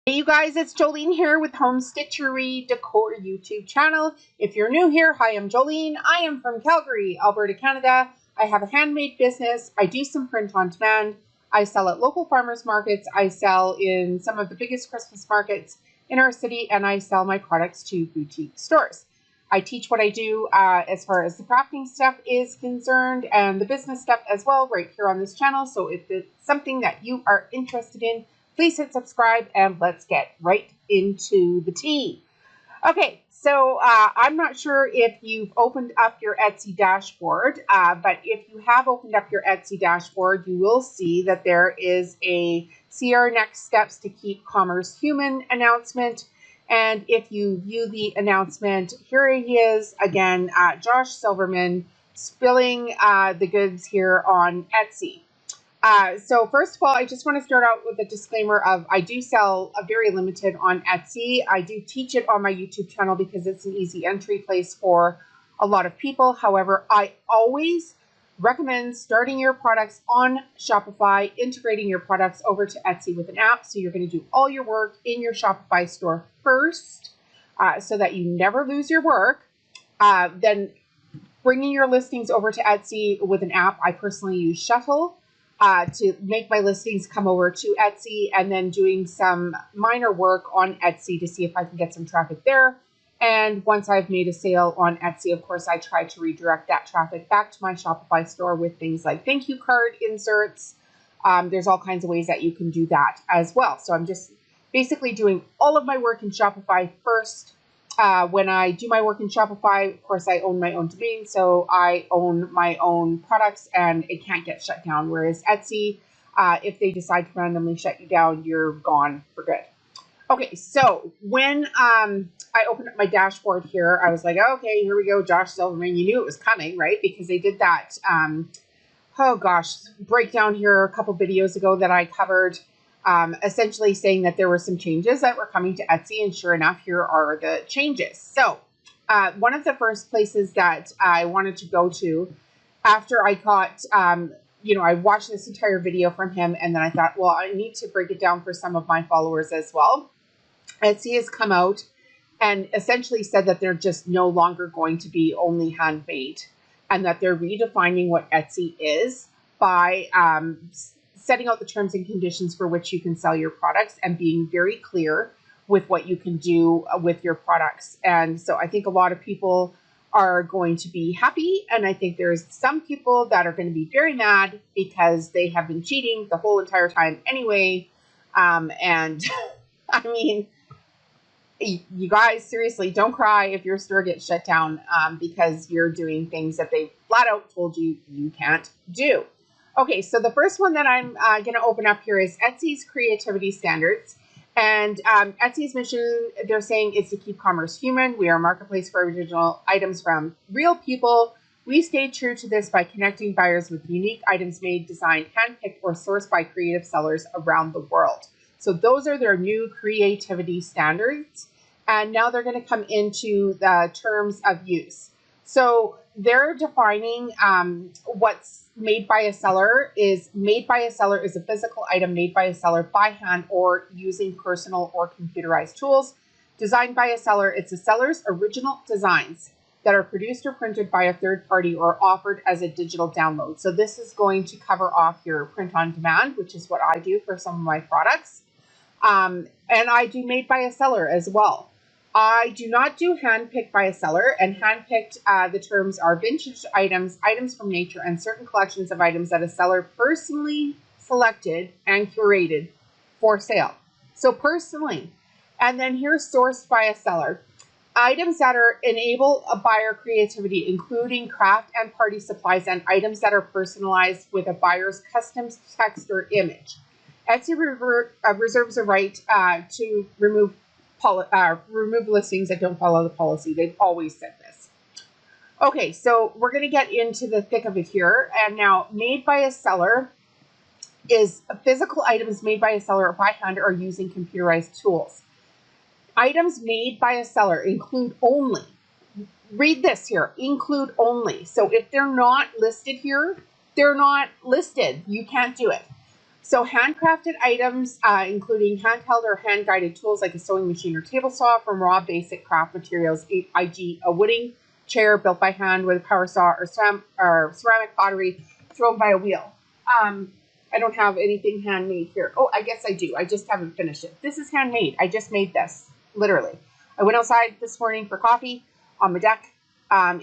Hey you guys, it's Jolene here with Home Stitchery Decor YouTube channel. If you're new here, hi, I'm Jolene. I am from Calgary, Alberta, Canada. I have a handmade business. I do some print on demand. I sell at local farmers markets. I sell in some of the biggest Christmas markets in our city, and I sell my products to boutique stores. I teach what I do as far as the crafting stuff is concerned and the business stuff as well right here on this channel. So if it's something that you are interested in, please hit subscribe and let's get right into the tea. Okay, so I'm not sure if you've opened up your Etsy dashboard, but if you have opened up your Etsy dashboard, you will see that there is a See Our Next Steps to Keep Commerce Human announcement. And if you view the announcement, here he is again, Josh Silverman, spilling the goods here on Etsy. So first of all, I just want to start out with a disclaimer of I do sell a very limited on Etsy. I do teach it on my YouTube channel because it's an easy entry place for a lot of people. However, I always recommend starting your products on Shopify, integrating your products over to Etsy with an app. So you're going to do all your work in your Shopify store first so that you never lose your work. Then bringing your listings over to Etsy with an app. I personally use Shuttle to make my listings come over to Etsy, and then doing some minor work on Etsy to see if I can get some traffic there. And once I've made a sale on Etsy, of course, I try to redirect that traffic back to my Shopify store with things like thank you card inserts. There's all kinds of ways that you can do that as well. So I'm just basically doing all of my work in Shopify first. When I do my work in Shopify, of course, I own my own domain, so I own my own products and it can't get shut down. Whereas Etsy, if they decide to randomly shut you down, you're gone for good. Okay, so when I opened up my dashboard here, I was like, okay, here we go, Josh Silverman. You knew it was coming, right? Because they did that, breakdown here a couple videos ago that I covered. Essentially saying that there were some changes that were coming to Etsy, and sure enough, here are the changes. So one of the first places that I wanted to go to after I got, I watched this entire video from him, and then I thought, well, I need to break it down for some of my followers as well. Etsy has come out and essentially said that they're just no longer going to be only handmade, and that they're redefining what Etsy is by setting out the terms and conditions for which you can sell your products and being very clear with what you can do with your products. And so I think a lot of people are going to be happy. And I think there's some people that are going to be very mad because they have been cheating the whole entire time anyway. And I mean, you guys, seriously, don't cry if your store gets shut down because you're doing things that they flat out told you you can't do. Okay, so the first one that I'm going to open up here is Etsy's creativity standards. And Etsy's mission, they're saying, is to keep commerce human. We are a marketplace for original items from real people. We stay true to this by connecting buyers with unique items made, designed, handpicked, or sourced by creative sellers around the world. So those are their new creativity standards. And now they're going to come into the terms of use. So they're defining what's made by a seller is a physical item made by a seller by hand or using personal or computerized tools. Designed by a seller, it's a seller's original designs that are produced or printed by a third party or offered as a digital download. So this is going to cover off your print on demand, which is what I do for some of my products. And I do made by a seller as well. I do not do handpicked by a seller, and handpicked, the terms are vintage items, items from nature, and certain collections of items that a seller personally selected and curated for sale. So personally, and then here's sourced by a seller. Items that enable a buyer creativity, including craft and party supplies, and items that are personalized with a buyer's custom text or image. Etsy reserves a right to remove listings that don't follow the policy. They've always said this. Okay, so we're going to get into the thick of it here. And now, made by a seller is physical items made by a seller by hand or using computerized tools. Items made by a seller include only, read this here, include only. So if they're not listed here, they're not listed. You can't do it. So handcrafted items, including handheld or hand-guided tools like a sewing machine or table saw from raw basic craft materials, e.g. a wooden chair built by hand with a power saw or ceramic pottery thrown by a wheel. I don't have anything handmade here. Oh, I guess I do. I just haven't finished it. This is handmade. I just made this, literally. I went outside this morning for coffee on my deck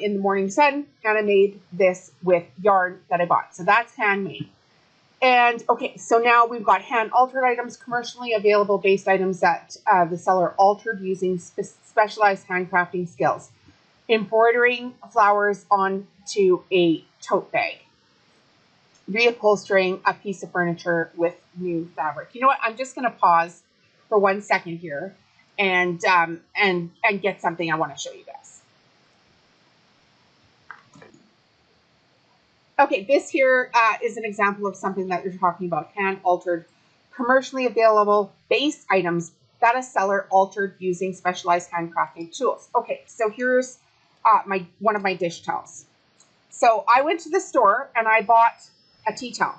in the morning sun, and I made this with yarn that I bought. So that's handmade. And okay, so now we've got hand-altered items, commercially available based items that the seller altered using specialized handcrafting skills. Embroidering flowers onto a tote bag. Reupholstering a piece of furniture with new fabric. You know what? I'm just going to pause for 1 second here and get something I want to show you guys. Okay, this here is an example of something that you're talking about, hand-altered, commercially available base items that a seller altered using specialized handcrafting tools. Okay, so here's one of my dish towels. So I went to the store and I bought a tea towel.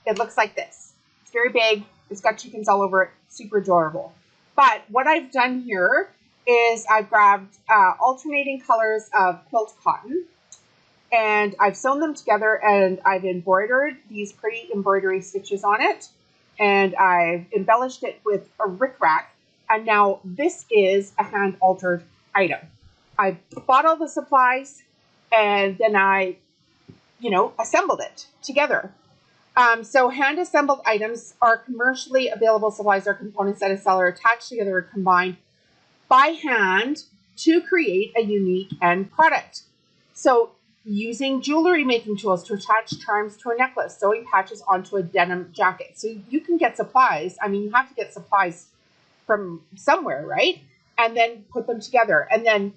It looks like this. It's very big. It's got chickens all over it. Super adorable. But what I've done here is I've grabbed alternating colors of quilt cotton, and I've sewn them together, and I've embroidered these pretty embroidery stitches on it, and I've embellished it with a rickrack, and now this is a hand-altered item. I bought all the supplies, and then I, assembled it together. So hand-assembled items are commercially available supplies or components that a seller attached together or combined by hand to create a unique end product. So using jewelry making tools to attach charms to a necklace, sewing patches onto a denim jacket. So you can get supplies. I mean, you have to get supplies from somewhere, right? And then put them together. And then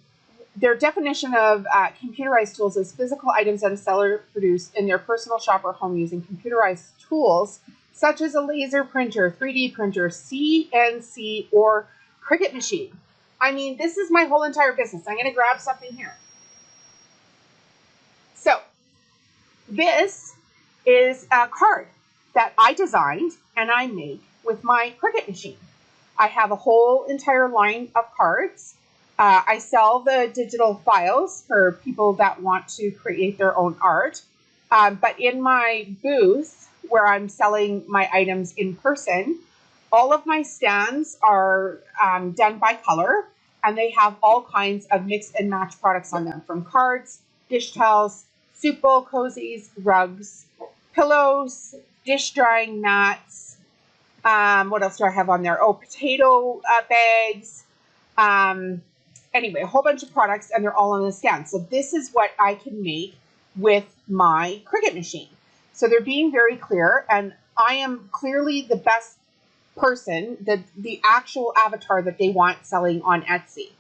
their definition of computerized tools is physical items that a seller produced in their personal shop or home using computerized tools, such as a laser printer, 3D printer, CNC, or Cricut machine. I mean, this is my whole entire business. I'm going to grab something here. So this is a card that I designed and I made with my Cricut machine. I have a whole entire line of cards. I sell the digital files for people that want to create their own art. But in my booth, where I'm selling my items in person, all of my stands are done by color, and they have all kinds of mix and match products on them, from cards, dish towels, soup bowl cozies, rugs, pillows, dish drying mats. What else do I have on there? Oh, potato bags. Anyway, a whole bunch of products, and they're all on the stand. So this is what I can make with my Cricut machine. So they're being very clear, and I am clearly the best person, the actual avatar that they want selling on Etsy.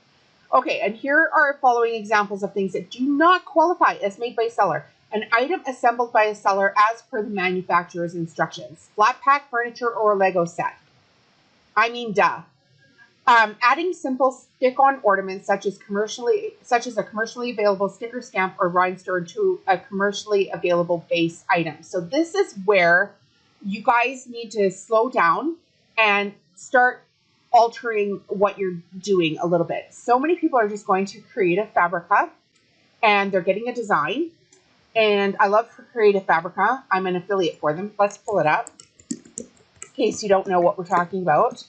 Okay, and here are following examples of things that do not qualify as made by seller. An item assembled by a seller as per the manufacturer's instructions. Flat pack furniture or a Lego set. I mean, duh. Adding simple stick-on ornaments such as a commercially available sticker, stamp, or rhinestone to a commercially available base item. So this is where you guys need to slow down and start altering what you're doing a little bit. So many people are just going to Creative Fabrica and they're getting a design. And I love Creative Fabrica. I'm an affiliate for them. Let's pull it up in case you don't know what we're talking about.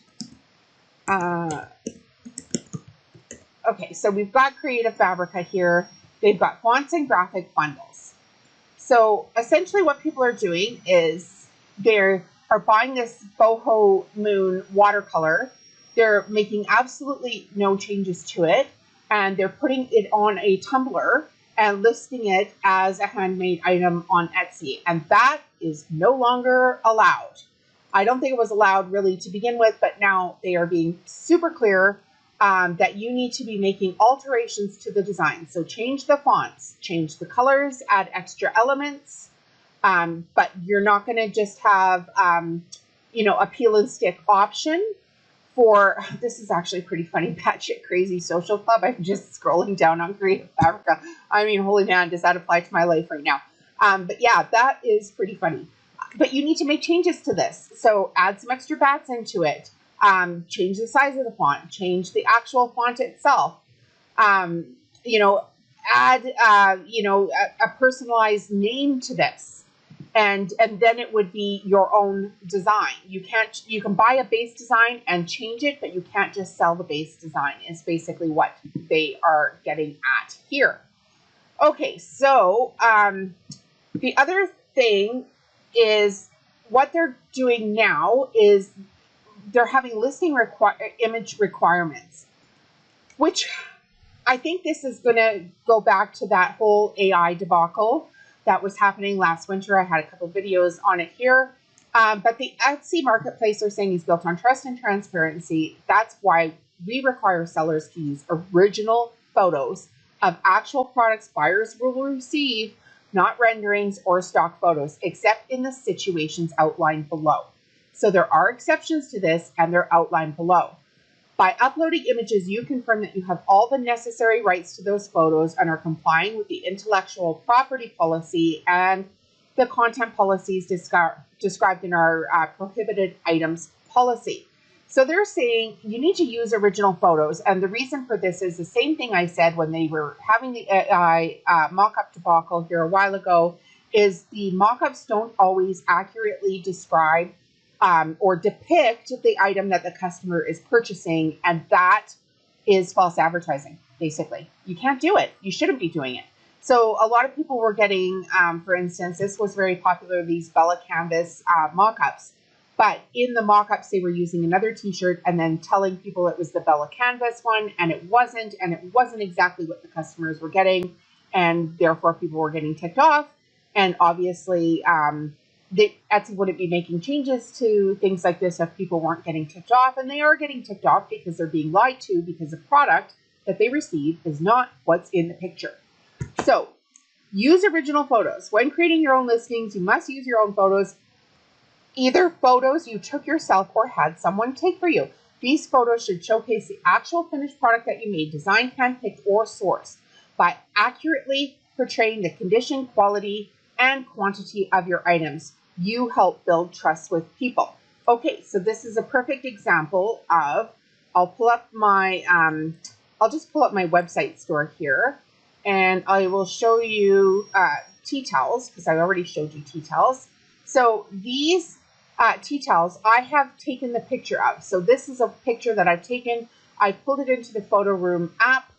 Okay, so we've got Creative Fabrica here. They've got fonts and graphic bundles. So essentially what people are doing is they are buying this boho moon watercolor. They're making absolutely no changes to it, and they're putting it on a tumbler and listing it as a handmade item on Etsy, and that is no longer allowed. I don't think it was allowed really to begin with, but now they are being super clear that you need to be making alterations to the design. So change the fonts, change the colors, add extra elements, but you're not going to just have, a peel and stick option for, this is actually pretty funny, Batshit Crazy Social Club. I'm just scrolling down on Creative Fabrica. I mean, holy man, does that apply to my life right now? But yeah, that is pretty funny. But you need to make changes to this. So add some extra bats into it. Change the size of the font. Change the actual font itself. Um, you know, add a personalized name to this, and then it would be your own design. You can buy a base design and change it, but you can't just sell the base design. Is basically what they are getting at here. Okay, so the other thing is what they're doing now is they're having listing image requirements, which I think this is going to go back to that whole AI debacle that was happening last winter. I had a couple videos on it here. But the Etsy marketplace are saying is built on trust and transparency. That's why we require sellers to use original photos of actual products buyers will receive, not renderings or stock photos, except in the situations outlined below. So there are exceptions to this, and they're outlined below. By uploading images, you confirm that you have all the necessary rights to those photos and are complying with the intellectual property policy and the content policies described in our prohibited items policy. So they're saying you need to use original photos. And the reason for this is the same thing I said when they were having the AI mock-up debacle here a while ago, is the mock-ups don't always accurately describe or depict the item that the customer is purchasing, and that is false advertising, basically. You can't do it. You shouldn't be doing it. So a lot of people were getting, for instance, this was very popular, these Bella Canvas mock-ups. But in the mock-ups, they were using another t-shirt and then telling people it was the Bella Canvas one, and it wasn't exactly what the customers were getting, and therefore people were getting ticked off. And obviously, Etsy wouldn't be making changes to things like this if people weren't getting ticked off, and they are getting ticked off because they're being lied to, because the product that they receive is not what's in the picture. So use original photos. When creating your own listings, you must use your own photos, either photos you took yourself or had someone take for you. These photos should showcase the actual finished product that you made, designed, handpicked, or sourced. By accurately portraying the condition, quality, and quantity of your items, you help build trust with people. Okay, so this is a perfect example of, I'll just pull up my website store here, and I will show you tea towels, because I already showed you tea towels. So these tea towels, I have taken the picture of. So this is a picture that I've taken. I've pulled it into the Photo Room app,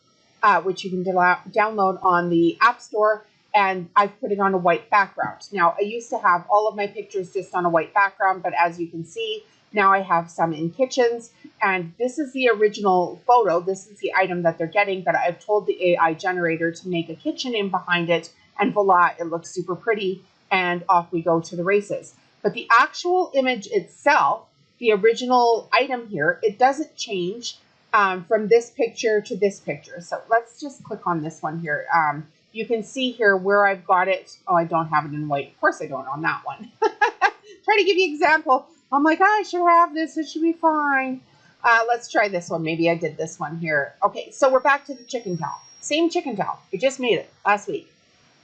which you can download on the App Store, and I've put it on a white background. Now, I used to have all of my pictures just on a white background, but as you can see, now I have some in kitchens, and this is the original photo. This is the item that they're getting, but I've told the AI generator to make a kitchen in behind it, and voila, it looks super pretty, and off we go to the races. But the actual image itself, the original item here, it doesn't change from this picture to this picture. So let's just click on this one here. You can see here where I've got it. Oh, I don't have it in white. Of course I don't on that one. Try to give you an example. I'm like, oh, I should have this. It should be fine. Let's try this one. Maybe I did this one here. Okay, so we're back to the chicken towel. Same chicken towel. I just made it last week.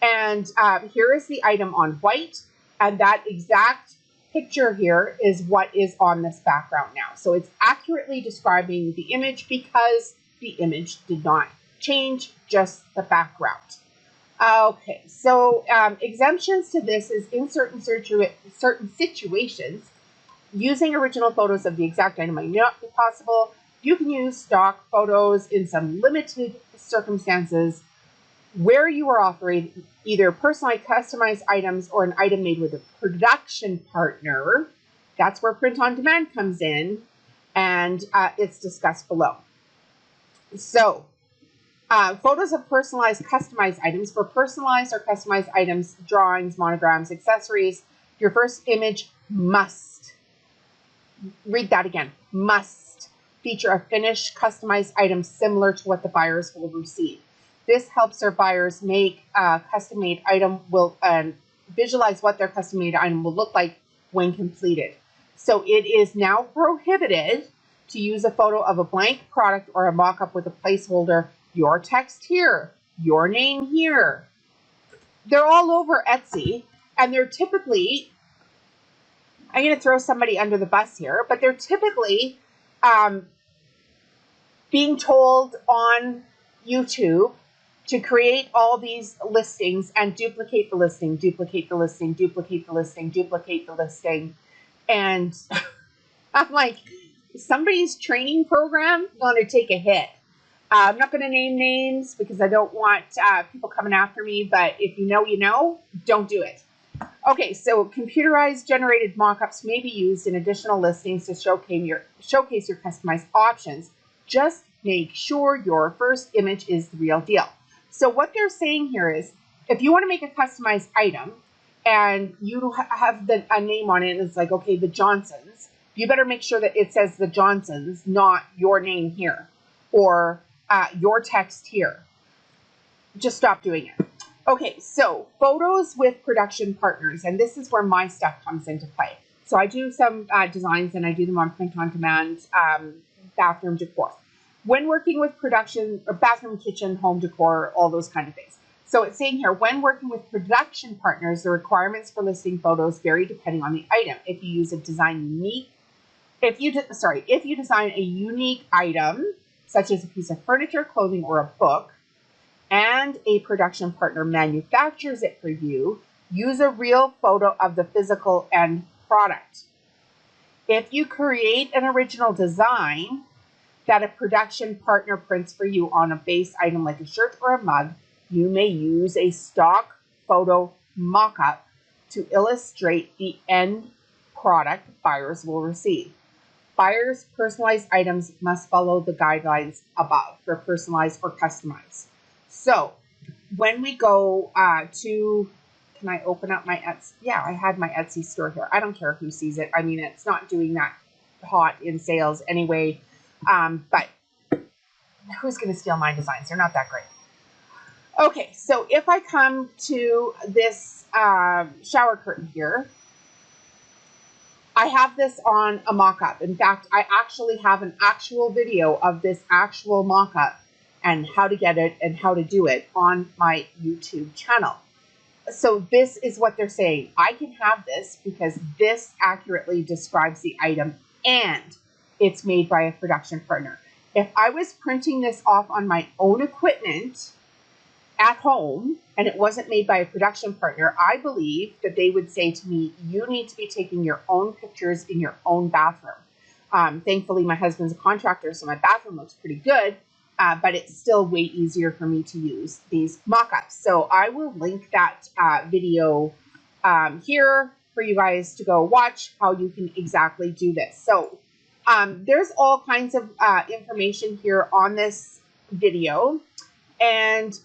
And here is the item on white. And that exact picture here is what is on this background now. So it's accurately describing the image because the image did not change, just the background. Okay, so exemptions to this is in certain situations, using original photos of the exact item might not be possible. You can use stock photos in some limited circumstances where you are offering either personalized, customized items or an item made with a production partner. That's where print on demand comes in, and it's discussed below. So, photos of personalized, customized items. For personalized or customized items, drawings, monograms, accessories, your first image must, read that again, must feature a finished, customized item similar to what the buyers will receive. This helps their buyers make a custom-made item, visualize what their custom-made item will look like when completed. So it is now prohibited to use a photo of a blank product or a mock-up with a placeholder, your text here, your name here. They're all over Etsy, and they're typically I'm going to throw somebody under the bus here, but they're typically um, being told on YouTube to create all these listings and duplicate the listing, duplicate the listing, duplicate the listing, duplicate the listing. And I'm like, somebody's training program going to take a hit. I'm not going to name names because I don't want people coming after me, but if you know, don't do it. Okay, so computerized generated mockups may be used in additional listings to showcase your customized options. Just make sure your first image is the real deal. So what they're saying here is, if you want to make a customized item and you have a name on it, and it's like, okay, the Johnsons, you better make sure that it says the Johnsons, not your name here or your text here. Just stop doing it. Okay, so photos with production partners, and this is where my stuff comes into play. So I do some designs, and I do them on print on demand, bathroom decor. When working with production, or bathroom, kitchen, home decor, all those kind of things. So it's saying here, when working with production partners, the requirements for listing photos vary depending on the item. If you use a if you design a unique item, such as a piece of furniture, clothing, or a book, and a production partner manufactures it for you, use a real photo of the physical end product. If you create an original design that a production partner prints for you on a base item like a shirt or a mug, you may use a stock photo mock-up to illustrate the end product buyers will receive. Buyers' personalized items must follow the guidelines above for personalized or customized. So when we go can I open up my Etsy? Yeah, I had my Etsy store here. I don't care who sees it. I mean, it's not doing that hot in sales anyway. But who's going to steal my designs? They're not that great. Okay, so if I come to this shower curtain here, I have this on a mock-up. In fact, I actually have an actual video of this actual mock-up and how to get it and how to do it on my YouTube channel. So this is what they're saying. I can have this because this accurately describes the item and it's made by a production partner. If I was printing this off on my own equipment at home and it wasn't made by a production partner, I believe that they would say to me, you need to be taking your own pictures in your own bathroom. Thankfully, my husband's a contractor, so my bathroom looks pretty good. But it's still way easier for me to use these mock-ups. So I will link that video here for you guys to go watch how you can exactly do this. So there's all kinds of information here on this video. And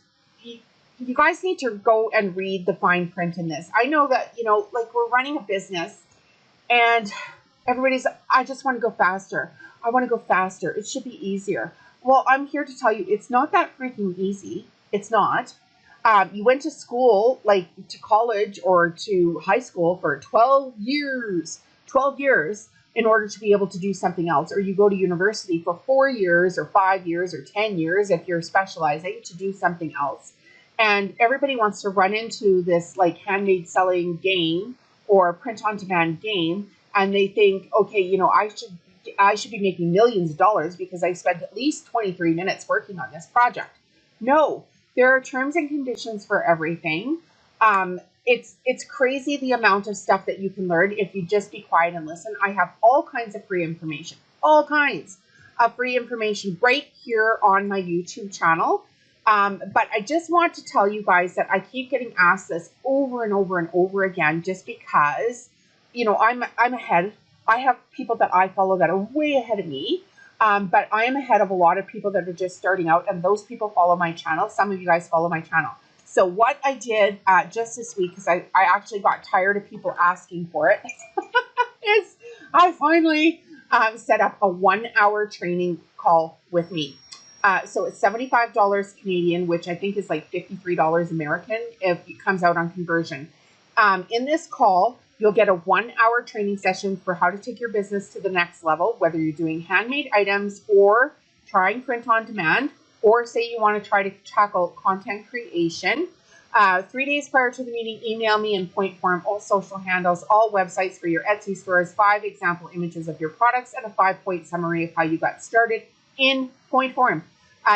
you guys need to go and read the fine print in this. I know that, like we're running a business and everybody's, I just want to go faster. I want to go faster. It should be easier. Well, I'm here to tell you, it's not that freaking easy. It's not. You went to school, like to college or to high school for 12 years in order to be able to do something else. Or you go to university for 4 years or 5 years or 10 years if you're specializing to do something else. And everybody wants to run into this like handmade selling game or print on demand game. And they think, okay, I should be making millions of dollars because I spent at least 23 minutes working on this project. No, there are terms and conditions for everything. It's crazy the amount of stuff that you can learn if you just be quiet and listen. I have all kinds of free information, right here on my YouTube channel. But I just want to tell you guys that I keep getting asked this over and over and over again, just because, I'm ahead. I have people that I follow that are way ahead of me, but I am ahead of a lot of people that are just starting out, and those people follow my channel. Some of you guys follow my channel. So what I did just this week, because I actually got tired of people asking for it, is I finally set up a 1-hour training call with me. So it's $75 Canadian, which I think is like $53 American if it comes out on conversion. In this call, you'll get a 1-hour training session for how to take your business to the next level, whether you're doing handmade items or trying print on demand, or say you want to try to tackle content creation. 3 days prior to the meeting, email me in point form all social handles, all websites for your Etsy stores, 5 example images of your products, and a 5-point summary of how you got started in point form.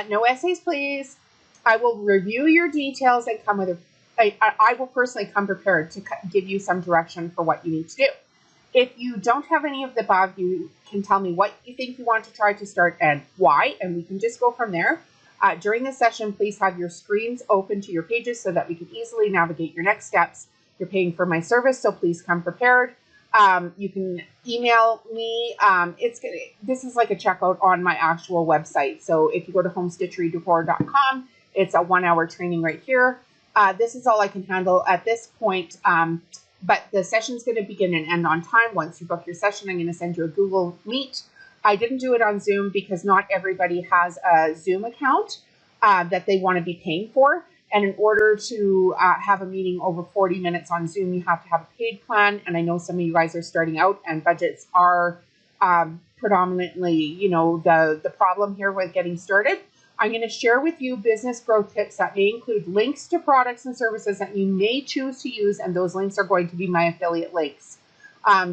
No essays, please. I will review your details and come with I will personally come prepared to give you some direction for what you need to do. If you don't have any of the above, you can tell me what you think you want to try to start and why, and we can just go from there. During the session, please have your screens open to your pages so that we can easily navigate your next steps. You're paying for my service, so please come prepared. You can email me. This is like a checkout on my actual website. So if you go to homestitchery.com, it's a 1-hour training right here. This is all I can handle at this point. But the session's going to begin and end on time. Once you book your session, I'm going to send you a Google Meet. I didn't do it on Zoom because not everybody has a Zoom account that they want to be paying for. And in order to have a meeting over 40 minutes on Zoom, you have to have a paid plan. And I know some of you guys are starting out and budgets are predominantly, the problem here with getting started. I'm going to share with you business growth tips that may include links to products and services that you may choose to use. And those links are going to be my affiliate links.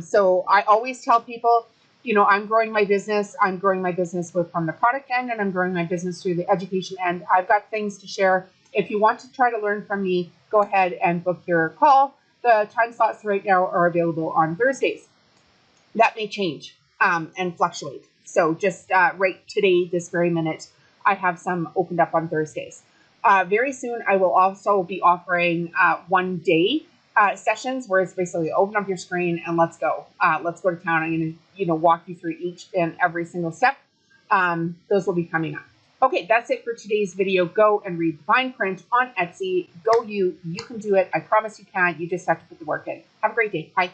So I always tell people, I'm growing my business. I'm growing my business from the product end, and I'm growing my business through the education end. I've got things to share. If you want to try to learn from me, go ahead and book your call. The time slots right now are available on Thursdays. That may change and fluctuate. So just right today, this very minute, I have some opened up on Thursdays. Very soon, I will also be offering 1-day sessions where it's basically open up your screen and let's go. Let's go to town. I'm going to walk you through each and every single step. Those will be coming up. Okay, that's it for today's video. Go and read the fine print on Etsy. Go you. You can do it. I promise you can. You just have to put the work in. Have a great day. Bye.